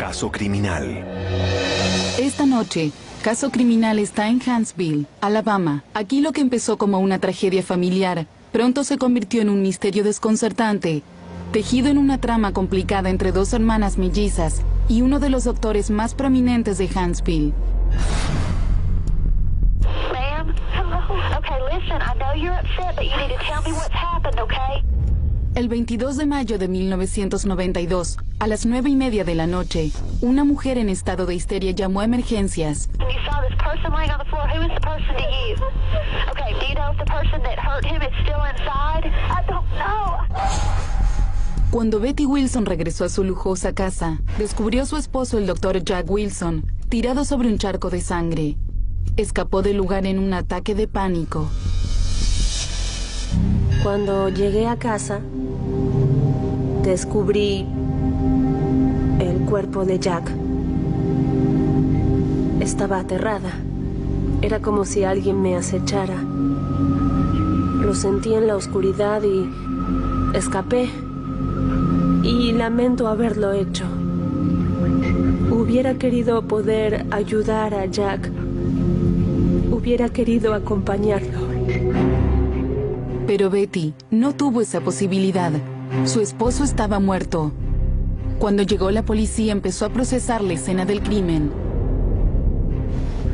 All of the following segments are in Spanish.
Caso Criminal. Esta noche, Caso Criminal está en Huntsville, Alabama. Aquí lo que empezó como una tragedia familiar, pronto se convirtió en un misterio desconcertante, tejido en una trama complicada entre dos hermanas mellizas y uno de los doctores más prominentes de Huntsville. Ma'am? Hello? Okay, listen, I know you're upset, but you need to tell me what's happened, okay? El 22 de mayo de 1992, a las 9:30 de la noche, una mujer en estado de histeria llamó a emergencias. You saw this person laying on the floor. Who is the person to you? Okay, do you know if the person that hurt him is still inside? I don't know. Cuando Betty Wilson regresó a su lujosa casa, descubrió a su esposo, el doctor Jack Wilson, tirado sobre un charco de sangre. Escapó del lugar en un ataque de pánico. Cuando llegué a casa, descubrí el cuerpo de Jack. Estaba aterrada. Era como si alguien me acechara. Lo sentí en la oscuridad y escapé. Y lamento haberlo hecho. Hubiera querido poder ayudar a Jack. Hubiera querido acompañarlo. Pero Betty no tuvo esa posibilidad. Su esposo estaba muerto. Cuando llegó la policía, empezó a procesar la escena del crimen.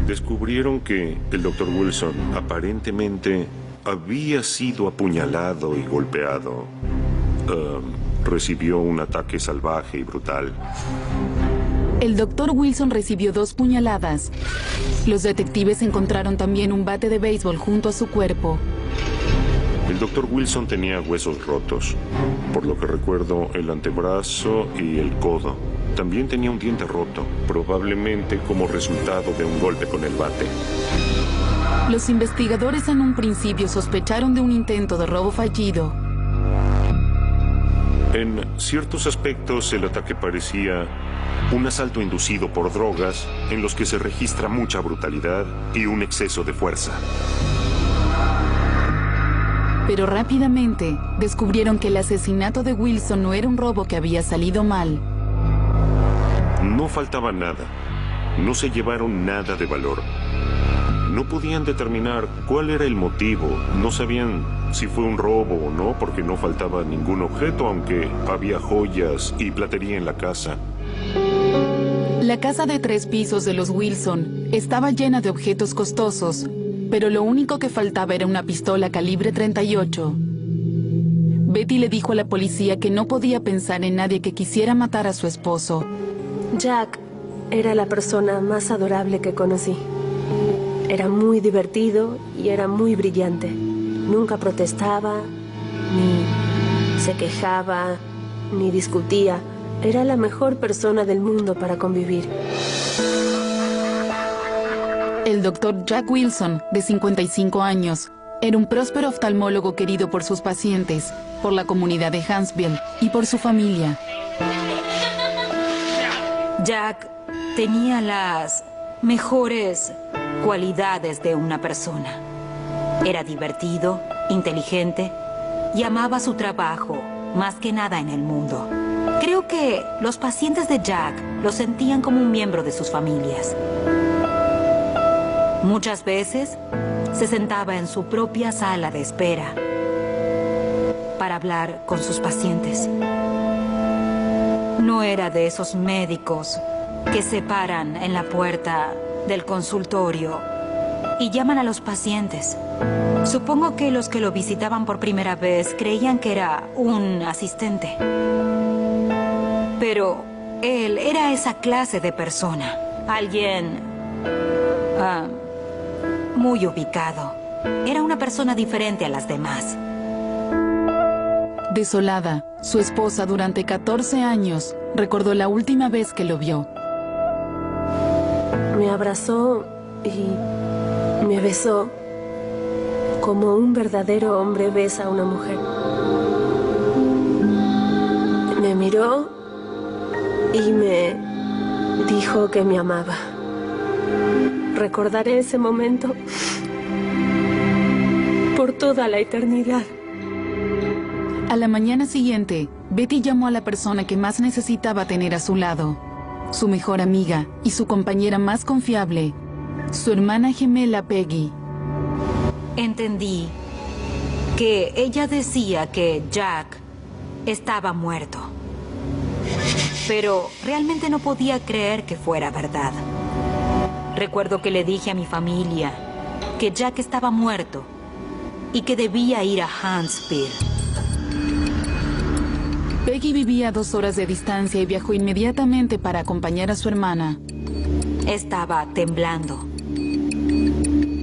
Descubrieron que el Dr. Wilson aparentemente había sido apuñalado y golpeado. Recibió un ataque salvaje y brutal. El Dr. Wilson recibió 2 puñaladas. Los detectives encontraron también un bate de béisbol junto a su cuerpo. El Dr. Wilson tenía huesos rotos. Por lo que recuerdo, el antebrazo y el codo. También tenía un diente roto, probablemente como resultado de un golpe con el bate. Los investigadores en un principio sospecharon de un intento de robo fallido. En ciertos aspectos, el ataque parecía un asalto inducido por drogas en los que se registra mucha brutalidad y un exceso de fuerza. Pero rápidamente descubrieron que el asesinato de Wilson no era un robo que había salido mal. No faltaba nada. No se llevaron nada de valor. No podían determinar cuál era el motivo. No sabían si fue un robo o no, porque no faltaba ningún objeto, aunque había joyas y platería en la casa. La casa de 3 pisos de los Wilson estaba llena de objetos costosos, pero lo único que faltaba era una pistola calibre .38. Betty le dijo a la policía que no podía pensar en nadie que quisiera matar a su esposo. Jack era la persona más adorable que conocí. Era muy divertido y era muy brillante. Nunca protestaba, ni se quejaba, ni discutía. Era la mejor persona del mundo para convivir. El doctor Jack Wilson, de 55 años, era un próspero oftalmólogo querido por sus pacientes, por la comunidad de Huntsville y por su familia. Jack tenía las mejores cualidades de una persona. Era divertido, inteligente y amaba su trabajo más que nada en el mundo. Creo que los pacientes de Jack lo sentían como un miembro de sus familias. Muchas veces se sentaba en su propia sala de espera para hablar con sus pacientes. No era de esos médicos que se paran en la puerta del consultorio y llaman a los pacientes. Supongo que los que lo visitaban por primera vez creían que era un asistente. Pero él era esa clase de persona. Alguien muy ubicado. Era una persona diferente a las demás. Desolada, su esposa durante 14 años recordó la última vez que lo vio. Me abrazó y me besó como un verdadero hombre besa a una mujer. Me miró y me dijo que me amaba. Recordaré ese momento por toda la eternidad. A la mañana siguiente, Betty llamó a la persona que más necesitaba tener a su lado. su mejor amiga y su compañera más confiable, su hermana gemela Peggy. Entendí que ella decía que Jack estaba muerto. Pero realmente no podía creer que fuera verdad. Recuerdo que le dije a mi familia que Jack estaba muerto y que debía ir a Huntsville. Peggy vivía a 2 horas de distancia y viajó inmediatamente para acompañar a su hermana. Estaba temblando.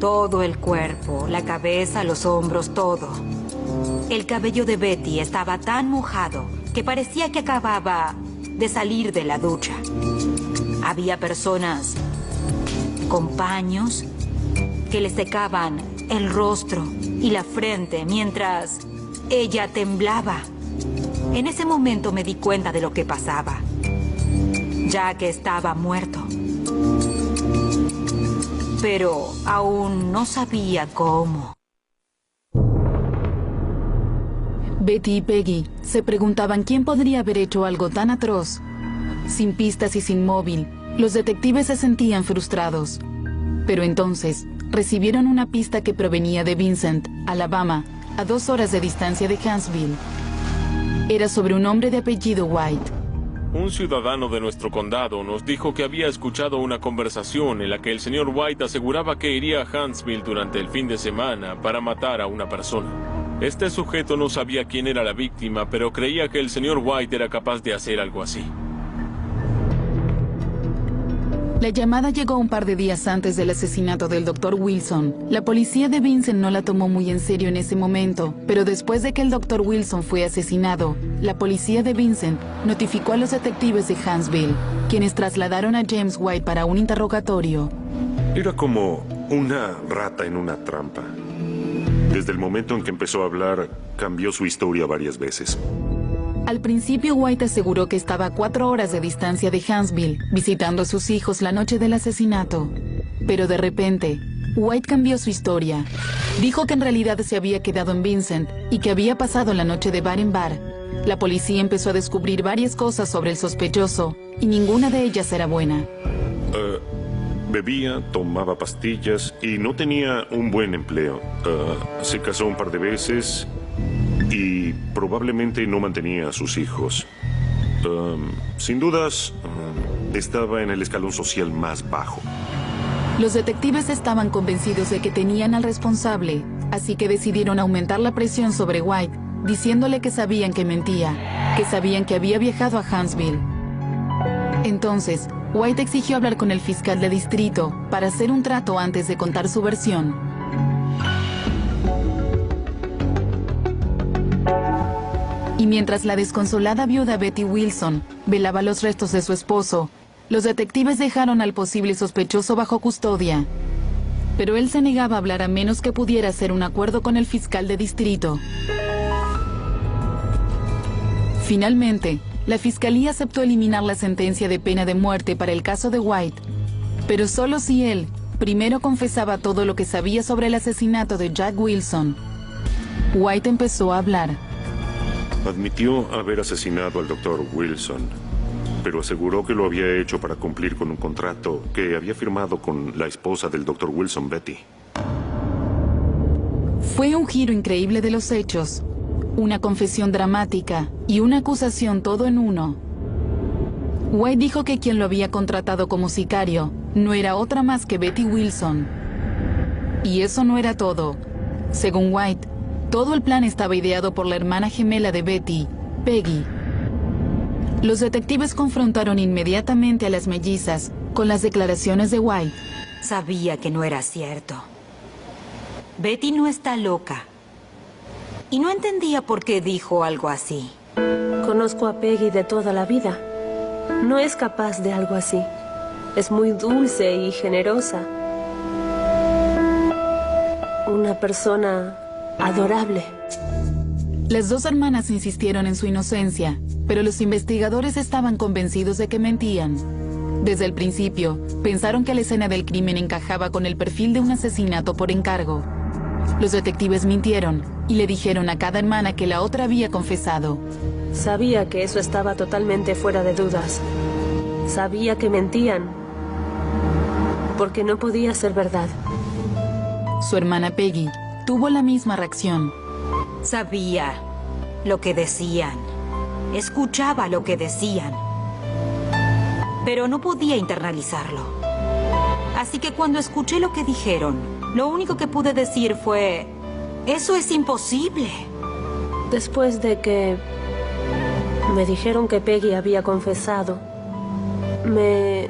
Todo el cuerpo, la cabeza, los hombros, todo. El cabello de Betty estaba tan mojado que parecía que acababa de salir de la ducha. Había personas con paños que le secaban el rostro y la frente mientras ella temblaba. En ese momento me di cuenta de lo que pasaba. Jack estaba muerto. Pero aún no sabía cómo. Betty y Peggy se preguntaban quién podría haber hecho algo tan atroz. Sin pistas y sin móvil, los detectives se sentían frustrados. Pero entonces recibieron una pista que provenía de Vincent, Alabama, a 2 horas de distancia de Huntsville. Era sobre un hombre de apellido White. Un ciudadano de nuestro condado nos dijo que había escuchado una conversación en la que el señor White aseguraba que iría a Huntsville durante el fin de semana para matar a una persona. Este sujeto no sabía quién era la víctima, pero creía que el señor White era capaz de hacer algo así. La llamada llegó un par de días antes del asesinato del Dr. Wilson. La policía de Vincent no la tomó muy en serio en ese momento, pero después de que el Dr. Wilson fue asesinado, la policía de Vincent notificó a los detectives de Huntsville, quienes trasladaron a James White para un interrogatorio. Era como una rata en una trampa. Desde el momento en que empezó a hablar, cambió su historia varias veces. Al principio, White aseguró que estaba a 4 horas de distancia de Huntsville, visitando a sus hijos la noche del asesinato. Pero de repente, White cambió su historia. Dijo que en realidad se había quedado en Vincent y que había pasado la noche de bar en bar. La policía empezó a descubrir varias cosas sobre el sospechoso, y ninguna de ellas era buena. Bebía, tomaba pastillas y no tenía un buen empleo. Se casó un par de veces y probablemente no mantenía a sus hijos. Sin dudas, estaba en el escalón social más bajo. Los detectives estaban convencidos de que tenían al responsable, así que decidieron aumentar la presión sobre White, diciéndole que sabían que mentía, que sabían que había viajado a Huntsville. Entonces, White exigió hablar con el fiscal de distrito para hacer un trato antes de contar su versión. Y mientras la desconsolada viuda Betty Wilson velaba los restos de su esposo, los detectives dejaron al posible sospechoso bajo custodia. Pero él se negaba a hablar a menos que pudiera hacer un acuerdo con el fiscal de distrito. Finalmente, la fiscalía aceptó eliminar la sentencia de pena de muerte para el caso de White, pero solo si él primero confesaba todo lo que sabía sobre el asesinato de Jack Wilson. White empezó a hablar. Admitió haber asesinado al Dr. Wilson, pero aseguró que lo había hecho para cumplir con un contrato que había firmado con la esposa del Dr. Wilson, Betty. Fue un giro increíble de los hechos, una confesión dramática y una acusación todo en uno. White dijo que quien lo había contratado como sicario no era otra más que Betty Wilson. Y eso no era todo. Según White, todo el plan estaba ideado por la hermana gemela de Betty, Peggy. Los detectives confrontaron inmediatamente a las mellizas con las declaraciones de White. Sabía que no era cierto. Betty no está loca. Y no entendía por qué dijo algo así. Conozco a Peggy de toda la vida. No es capaz de algo así. Es muy dulce y generosa. Una persona adorable. Las dos hermanas insistieron en su inocencia, pero los investigadores estaban convencidos de que mentían. Desde el principio, pensaron que la escena del crimen encajaba con el perfil de un asesinato por encargo. Los detectives mintieron y le dijeron a cada hermana que la otra había confesado. Sabía que eso estaba totalmente fuera de dudas. Sabía que mentían, porque no podía ser verdad. Su hermana Peggy tuvo la misma reacción. Sabía lo que decían. Escuchaba lo que decían. Pero no podía internalizarlo. Así que cuando escuché lo que dijeron, lo único que pude decir fue: ¡eso es imposible! Después de que me dijeron que Peggy había confesado, me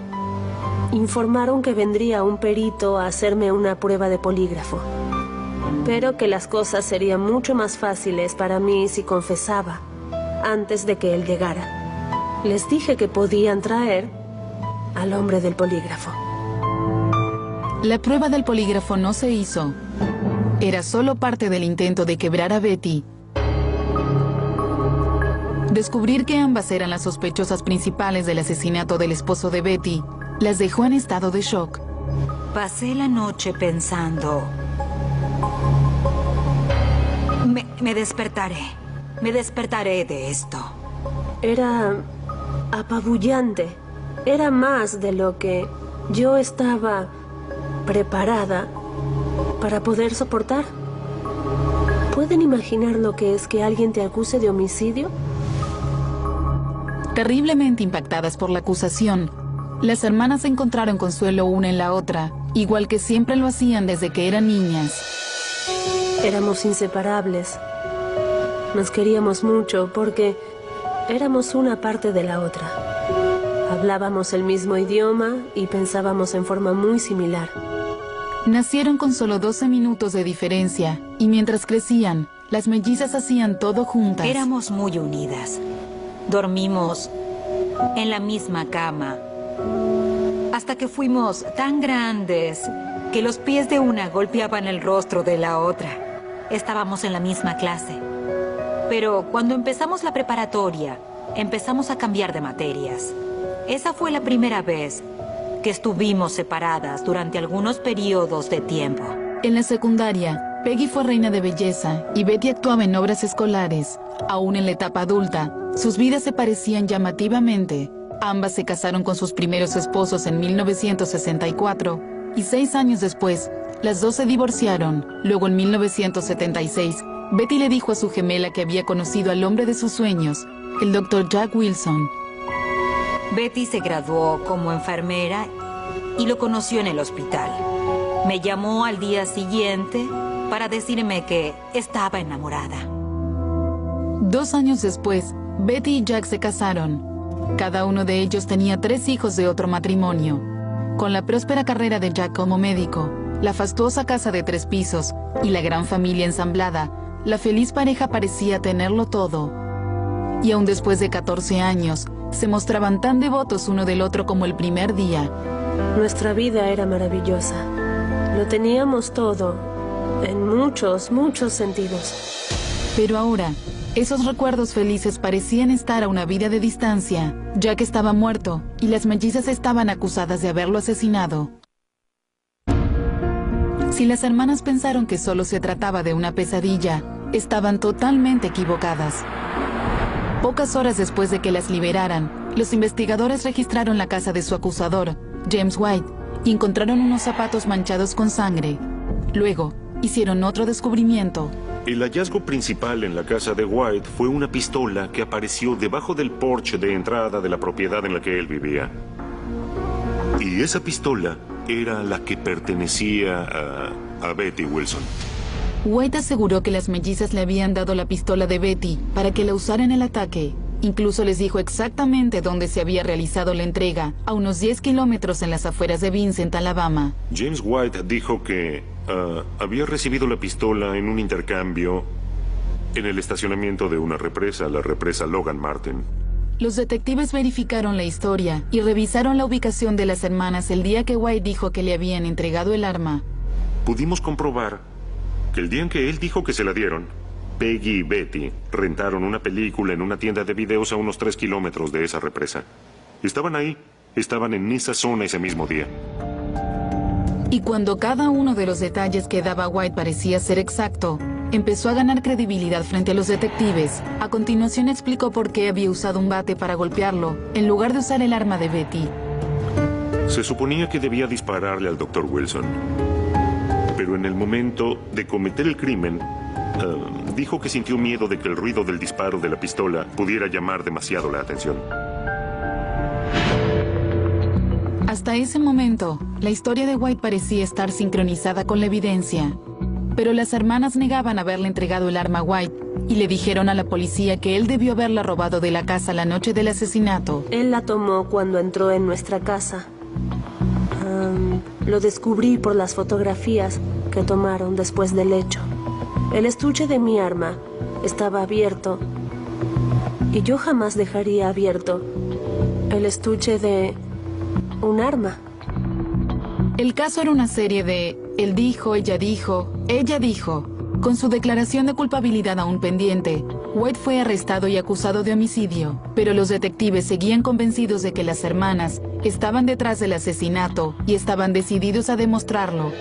informaron que vendría un perito a hacerme una prueba de polígrafo, pero que las cosas serían mucho más fáciles para mí si confesaba antes de que él llegara. Les dije que podían traer al hombre del polígrafo. La prueba del polígrafo no se hizo. Era solo parte del intento de quebrar a Betty. Descubrir que ambas eran las sospechosas principales del asesinato del esposo de Betty las dejó en estado de shock. Pasé la noche pensando: me despertaré de esto. Era apabullante. Era más de lo que yo estaba preparada para poder soportar. ¿Pueden imaginar lo que es que alguien te acuse de homicidio? Terriblemente impactadas por la acusación, las hermanas se encontraron consuelo una en la otra, igual que siempre lo hacían desde que eran niñas. Éramos inseparables. Nos queríamos mucho porque éramos una parte de la otra. Hablábamos el mismo idioma y pensábamos en forma muy similar. Nacieron con solo 12 minutos de diferencia y mientras crecían, las mellizas hacían todo juntas. Éramos muy unidas. Dormimos en la misma cama hasta que fuimos tan grandes que los pies de una golpeaban el rostro de la otra. Estábamos en la misma clase. Pero cuando empezamos la preparatoria, empezamos a cambiar de materias. Esa fue la primera vez que estuvimos separadas durante algunos periodos de tiempo. En la secundaria, Peggy fue reina de belleza y Betty actuaba en obras escolares. Aún en la etapa adulta, sus vidas se parecían llamativamente. Ambas se casaron con sus primeros esposos en 1964 y 6 años después, las dos se divorciaron. Luego, en 1976, Betty le dijo a su gemela que había conocido al hombre de sus sueños, el Dr. Jack Wilson. Betty se graduó como enfermera y lo conoció en el hospital. Me llamó al día siguiente para decirme que estaba enamorada. 2 años después, Betty y Jack se casaron. Cada uno de ellos tenía 3 hijos de otro matrimonio. Con la próspera carrera de Jack como médico, la fastuosa casa de 3 pisos y la gran familia ensamblada, la feliz pareja parecía tenerlo todo. Y aún después de 14 años, se mostraban tan devotos uno del otro como el primer día. Nuestra vida era maravillosa. Lo teníamos todo, en muchos sentidos. Pero ahora, esos recuerdos felices parecían estar a una vida de distancia. Jack estaba muerto y las mellizas estaban acusadas de haberlo asesinado. Si las hermanas pensaron que solo se trataba de una pesadilla, estaban totalmente equivocadas. Pocas horas después de que las liberaran, los investigadores registraron la casa de su acusador, James White, y encontraron unos zapatos manchados con sangre. Luego, hicieron otro descubrimiento. El hallazgo principal en la casa de White fue una pistola que apareció debajo del porche de entrada de la propiedad en la que él vivía. Y esa pistola era la que pertenecía a Betty Wilson. White aseguró que las mellizas le habían dado la pistola de Betty para que la usara en el ataque. Incluso les dijo exactamente dónde se había realizado la entrega, a unos 10 kilómetros en las afueras de Vincent, Alabama. James White dijo que había recibido la pistola en un intercambio en el estacionamiento de una represa, la represa Logan Martin. Los detectives verificaron la historia y revisaron la ubicación de las hermanas el día que White dijo que le habían entregado el arma. Pudimos comprobar que el día en que él dijo que se la dieron, Peggy y Betty rentaron una película en una tienda de videos a unos 3 kilómetros de esa represa. Estaban ahí, estaban en esa zona ese mismo día. Y cuando cada uno de los detalles que daba White parecía ser exacto, empezó a ganar credibilidad frente a los detectives. A continuación explicó por qué había usado un bate para golpearlo, en lugar de usar el arma de Betty. Se suponía que debía dispararle al Dr. Wilson. Pero en el momento de cometer el crimen, dijo que sintió miedo de que el ruido del disparo de la pistola pudiera llamar demasiado la atención. Hasta ese momento, la historia de White parecía estar sincronizada con la evidencia. Pero las hermanas negaban haberle entregado el arma a White y le dijeron a la policía que él debió haberla robado de la casa la noche del asesinato. Él la tomó cuando entró en nuestra casa. Lo descubrí por las fotografías que tomaron después del hecho. El estuche de mi arma estaba abierto y yo jamás dejaría abierto el estuche de un arma. El caso era una serie de él dijo, ella dijo, ella dijo. Con su declaración de culpabilidad aún pendiente, White fue arrestado y acusado de homicidio, pero los detectives seguían convencidos de que las hermanas estaban detrás del asesinato y estaban decididos a demostrarlo.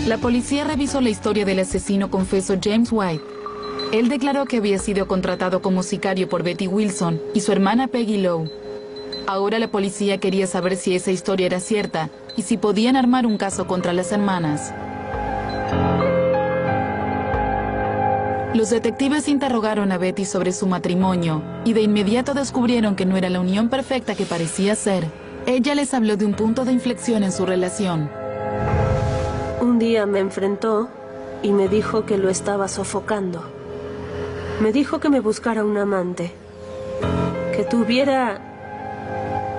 La policía revisó la historia del asesino confeso James White. Él declaró que había sido contratado como sicario por Betty Wilson y su hermana Peggy Lowe. Ahora la policía quería saber si esa historia era cierta y si podían armar un caso contra las hermanas. Los detectives interrogaron a Betty sobre su matrimonio y de inmediato descubrieron que no era la unión perfecta que parecía ser. Ella les habló de un punto de inflexión en su relación. Un día me enfrentó y me dijo que lo estaba sofocando. Me dijo que me buscara un amante, que tuviera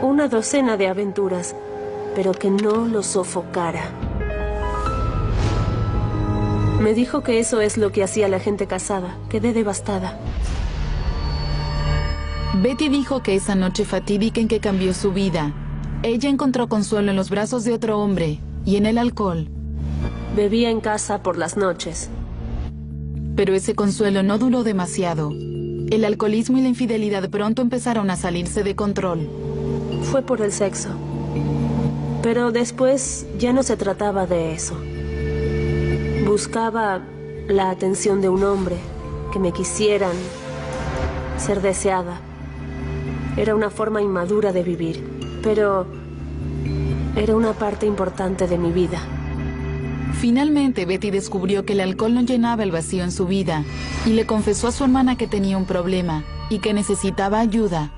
una docena de aventuras, pero que no lo sofocara. Me dijo que eso es lo que hacía la gente casada. Quedé devastada. Betty dijo que esa noche fatídica en que cambió su vida, ella encontró consuelo en los brazos de otro hombre y en el alcohol. Bebía en casa por las noches. Pero ese consuelo no duró demasiado. El alcoholismo y la infidelidad pronto empezaron a salirse de control. Fue por el sexo. Pero después ya no se trataba de eso. Buscaba la atención de un hombre, que me quisieran, ser deseada. Era una forma inmadura de vivir, pero era una parte importante de mi vida. Finalmente, Betty descubrió que el alcohol no llenaba el vacío en su vida y le confesó a su hermana que tenía un problema y que necesitaba ayuda.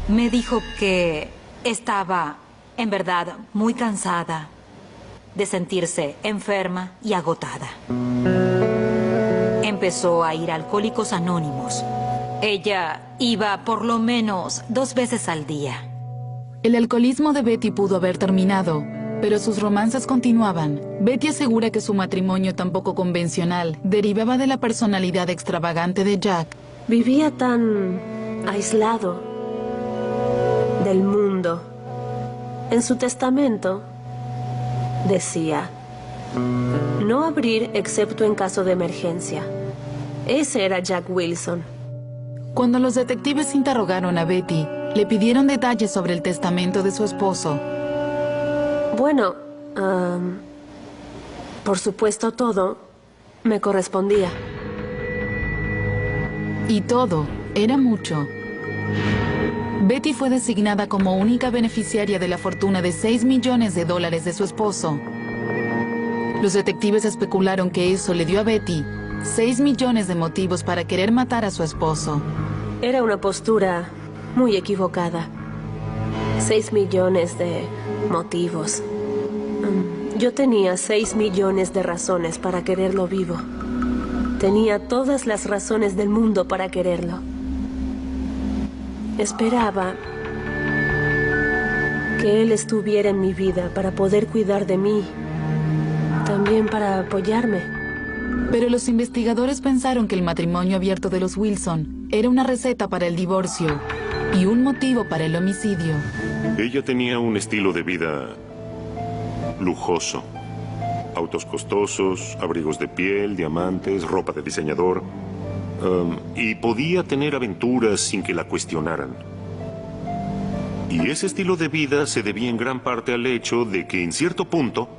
Me dijo que estaba, en verdad, muy cansada de sentirse enferma y agotada. Empezó a ir a Alcohólicos Anónimos. Ella iba por lo menos 2 veces al día. El alcoholismo de Betty pudo haber terminado, pero sus romances continuaban. Betty asegura que su matrimonio tan poco convencional derivaba de la personalidad extravagante de Jack. Vivía tan aislado del mundo. En su testamento decía, no abrir excepto en caso de emergencia. Ese era Jack Wilson. Cuando los detectives interrogaron a Betty, le pidieron detalles sobre el testamento de su esposo. Bueno, por supuesto todo me correspondía. Y todo era mucho. Betty fue designada como única beneficiaria de la fortuna de $6 millones de su esposo. Los detectives especularon que eso le dio a Betty 6 millones de motivos para querer matar a su esposo. Era una postura muy equivocada. 6 millones de motivos. Yo tenía 6 millones de razones para quererlo vivo. Tenía todas las razones del mundo para quererlo. Esperaba que él estuviera en mi vida para poder cuidar de mí, también para apoyarme. Pero los investigadores pensaron que el matrimonio abierto de los Wilson era una receta para el divorcio y un motivo para el homicidio. Ella tenía un estilo de vida lujoso. Autos costosos, abrigos de piel, diamantes, ropa de diseñador. Y podía tener aventuras sin que la cuestionaran. Y ese estilo de vida se debía en gran parte al hecho de que en cierto punto,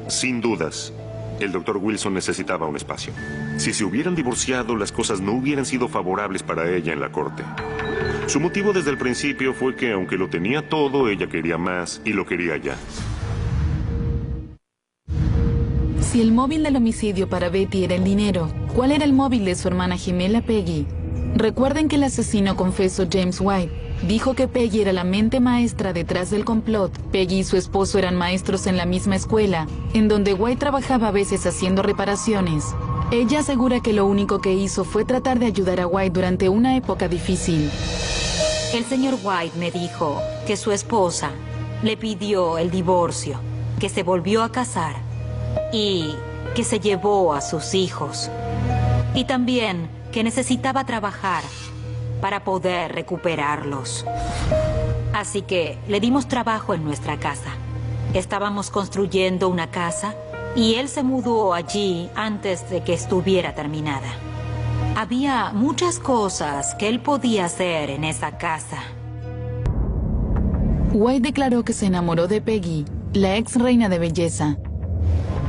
sin dudas, el Dr. Wilson necesitaba un espacio. Si se hubieran divorciado, las cosas no hubieran sido favorables para ella en la corte. Su motivo desde el principio fue que, aunque lo tenía todo, ella quería más y lo quería ya. Si el móvil del homicidio para Betty era el dinero, ¿cuál era el móvil de su hermana gemela Peggy? Recuerden que el asesino confeso James White dijo que Peggy era la mente maestra detrás del complot. Peggy y su esposo eran maestros en la misma escuela, en donde White trabajaba a veces haciendo reparaciones. Ella asegura que lo único que hizo fue tratar de ayudar a White durante una época difícil. El señor White me dijo que su esposa le pidió el divorcio, que se volvió a casar y que se llevó a sus hijos. Y también que necesitaba trabajar para poder recuperarlos. Así que le dimos trabajo en nuestra casa. Estábamos construyendo una casa y él se mudó allí antes de que estuviera terminada. Había muchas cosas que él podía hacer en esa casa. White declaró que se enamoró de Peggy, la ex reina de belleza.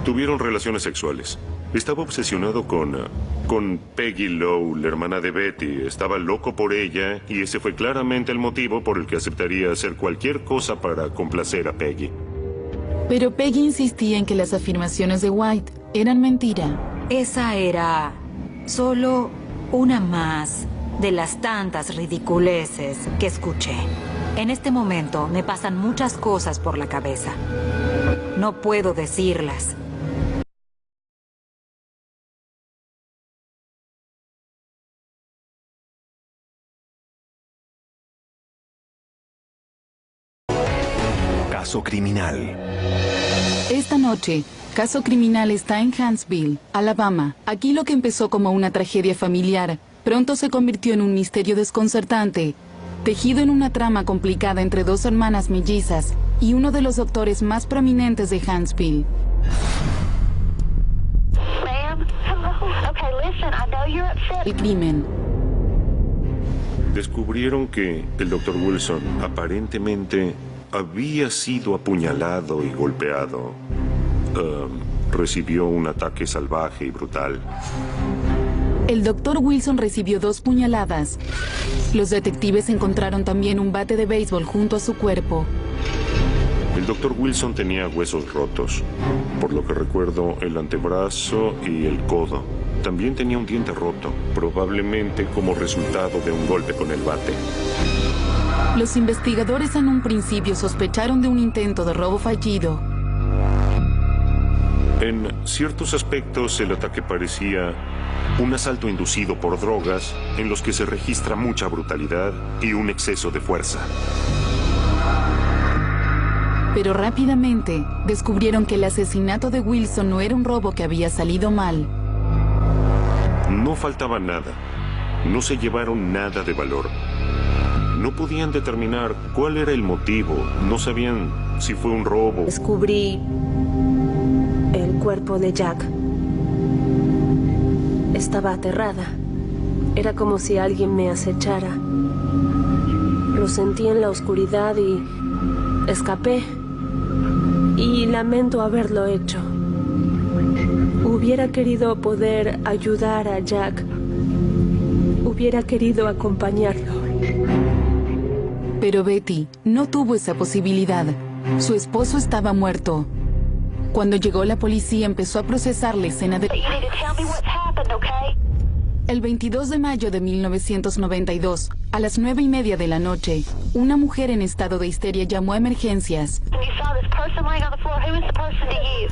Tuvieron relaciones sexuales. Estaba obsesionado con Peggy Lowe, la hermana de Betty. Estaba loco por ella y ese fue claramente el motivo por el que aceptaría hacer cualquier cosa para complacer a Peggy. Pero Peggy insistía en que las afirmaciones de White eran mentira. Esa era solo una más de las tantas ridiculeces que escuché. En este momento me pasan muchas cosas por la cabeza. No puedo decirlas. Caso criminal. Esta noche, Caso Criminal está en Huntsville, Alabama. Aquí lo que empezó como una tragedia familiar, pronto se convirtió en un misterio desconcertante, tejido en una trama complicada entre dos hermanas mellizas y uno de los doctores más prominentes de Huntsville. Ma'am? Hello? Okay, listen, I know you're upset. El crimen. Descubrieron que el Dr. Wilson aparentemente había sido apuñalado y golpeado. Recibió un ataque salvaje y brutal. El Dr. Wilson recibió 2 puñaladas. Los detectives encontraron también un bate de béisbol junto a su cuerpo. El Dr. Wilson tenía huesos rotos. Por lo que recuerdo, el antebrazo y el codo. También tenía un diente roto, probablemente como resultado de un golpe con el bate. Los investigadores en un principio sospecharon de un intento de robo fallido. En ciertos aspectos, el ataque parecía un asalto inducido por drogas en los que se registra mucha brutalidad y un exceso de fuerza. Pero rápidamente descubrieron que el asesinato de Wilson no era un robo que había salido mal. No faltaba nada. No se llevaron nada de valor. No podían determinar cuál era el motivo. No sabían si fue un robo. Descubrí el cuerpo de Jack. Estaba aterrada. Era como si alguien me acechara. Lo sentí en la oscuridad y escapé. Y lamento haberlo hecho. Hubiera querido poder ayudar a Jack. Hubiera querido acompañarlo. Pero Betty no tuvo esa posibilidad. Su esposo estaba muerto. Cuando llegó la policía empezó a procesar la escena de... You need to tell me what's happened, okay? El 22 de mayo de 1992, a las 9:30 de la noche, una mujer en estado de histeria llamó a emergencias. And you saw this person laying on the floor. Who is the person to you?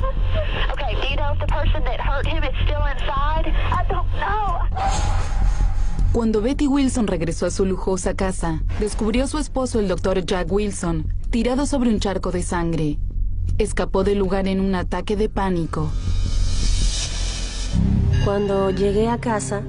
Okay, do you know if the person that hurt him is still inside? I don't know. Cuando Betty Wilson regresó a su lujosa casa, descubrió a su esposo, el Dr. Jack Wilson, tirado sobre un charco de sangre. Escapó del lugar en un ataque de pánico. Cuando llegué a casa,